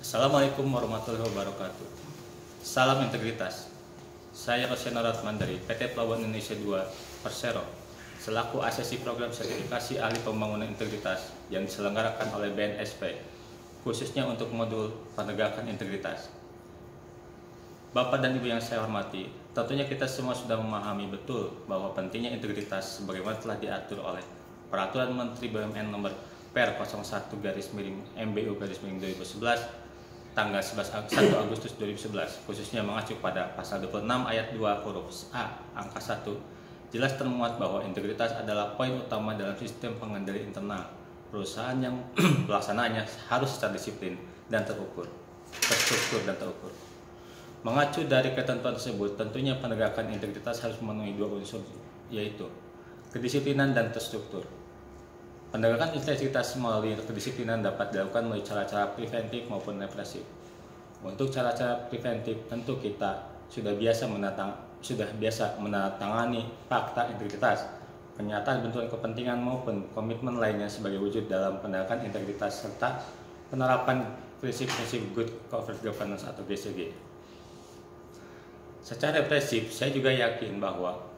Assalamualaikum warahmatullahi wabarakatuh. Salam integritas. Saya Rosyana Ratman dari PT Pelabuhan Indonesia 2 Persero, selaku asesi program sertifikasi ahli pembangunan integritas yang diselenggarakan oleh BNSP, khususnya untuk modul penegakan integritas. Bapak dan Ibu yang saya hormati, tentunya kita semua sudah memahami betul bahwa pentingnya integritas sebagaimana telah diatur oleh Peraturan Menteri BUMN Nomor Per 01-MBU-2011 tanggal 1 Agustus 2011, khususnya mengacu pada pasal 26 ayat 2 huruf A angka 1, jelas termuat bahwa integritas adalah poin utama dalam sistem pengendali internal perusahaan yang pelaksanaannya harus secara disiplin dan terstruktur dan terukur. Mengacu dari ketentuan tersebut, tentunya penegakan integritas harus memenuhi dua unsur, yaitu kedisiplinan dan terstruktur. Penegakan integritas melalui kedisiplinan dapat dilakukan melalui cara-cara preventif maupun represif. Untuk cara-cara preventif, tentu kita sudah biasa menandatangani fakta integritas, pernyataan bentukan kepentingan maupun komitmen lainnya sebagai wujud dalam penegakan integritas serta penerapan prinsip-prinsip Good Corporate Governance atau GCG. Secara represif, saya juga yakin bahwa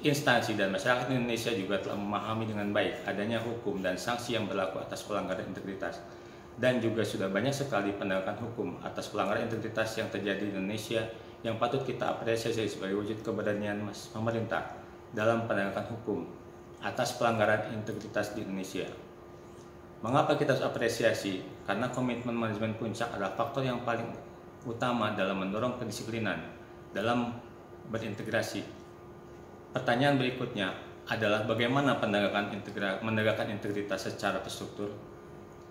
instansi dan masyarakat Indonesia juga telah memahami dengan baik adanya hukum dan sanksi yang berlaku atas pelanggaran integritas, dan juga sudah banyak sekali penegakan hukum atas pelanggaran integritas yang terjadi di Indonesia yang patut kita apresiasi sebagai wujud keberanian pemerintah dalam penegakan hukum atas pelanggaran integritas di Indonesia. Mengapa kita harus apresiasi? Karena komitmen manajemen puncak adalah faktor yang paling utama dalam mendorong kedisiplinan dalam berintegrasi. Pertanyaan berikutnya adalah bagaimana menegakkan integritas secara terstruktur.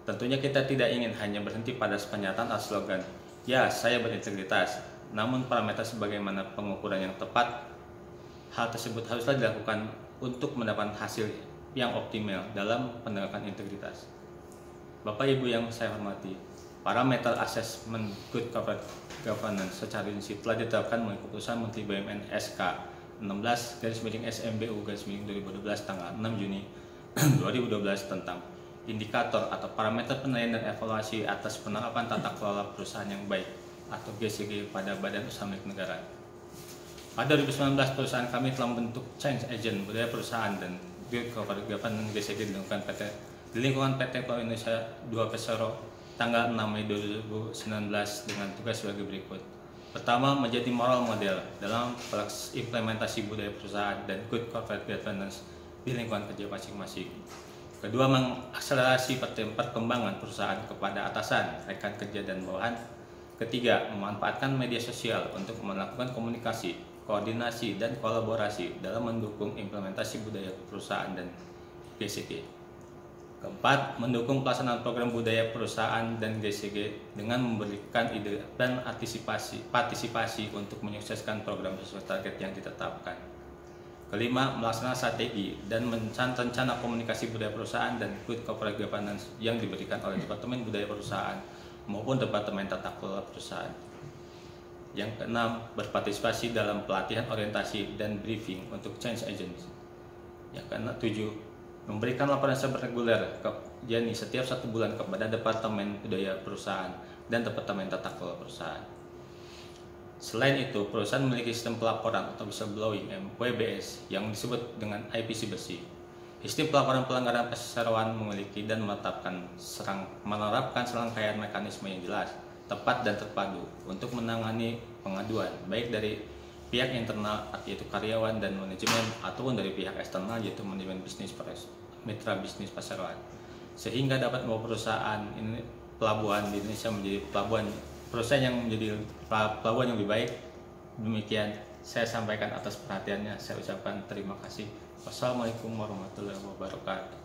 Tentunya kita tidak ingin hanya berhenti pada pernyataan atau slogan, "Ya, saya berintegritas." Namun parameter sebagaimana pengukuran yang tepat, hal tersebut haruslah dilakukan untuk mendapatkan hasil yang optimal dalam penegakan integritas. Bapak Ibu yang saya hormati, parameter assessment Good Corporate Governance secara prinsip telah ditetapkan melalui keputusan Menteri BUMN SK 16/SMBU/2012 tanggal 6 Juni 2012 tentang indikator atau parameter penilaian dan evaluasi atas penerapan tata kelola perusahaan yang baik atau GCG pada Badan Usaha Milik Negara. Pada 2019, perusahaan kami telah membentuk Change Agent budaya perusahaan dan Good Corporate Governance GCG di lingkungan PT Pelabuhan Indonesia 2 Persero tanggal 6 Mei 2019 dengan tugas sebagai berikut. Pertama, menjadi moral model dalam implementasi budaya perusahaan dan Good Corporate Governance di lingkungan kerja masing-masing. Kedua, mengakselerasi perkembangan perusahaan kepada atasan, rekan kerja, dan bawahan. Ketiga, memanfaatkan media sosial untuk melakukan komunikasi, koordinasi, dan kolaborasi dalam mendukung implementasi budaya perusahaan dan GCG. Keempat, mendukung pelaksanaan program budaya perusahaan dan GCG dengan memberikan ide dan partisipasi untuk menyukseskan program sesuai target yang ditetapkan. Kelima, melaksanakan strategi dan rencana komunikasi budaya perusahaan dan Good Corporate Governance yang diberikan oleh Departemen Budaya Perusahaan maupun Departemen Tata Kelola Perusahaan. Yang keenam, berpartisipasi dalam pelatihan orientasi dan briefing untuk change agents. Yang ketujuh, memberikan laporan reguler setiap 1 bulan kepada Departemen Budaya Perusahaan dan Departemen Tata Kelola Perusahaan. Selain itu, perusahaan memiliki sistem pelaporan atau whistleblowing WBS yang disebut dengan IPC bersih. Sistem pelaporan pelanggaran perseroan memiliki dan menerapkan serangkaian mekanisme yang jelas, tepat, dan terpadu untuk menangani pengaduan baik dari pihak internal yaitu karyawan dan manajemen ataupun dari pihak eksternal yaitu manajemen mitra bisnis perseroan, sehingga dapat membawa perusahaan pelabuhan di Indonesia menjadi perusahaan yang menjadi pelabuhan yang lebih baik. Demikian saya sampaikan atas perhatiannya. Saya ucapkan terima kasih. Wassalamualaikum warahmatullahi wabarakatuh.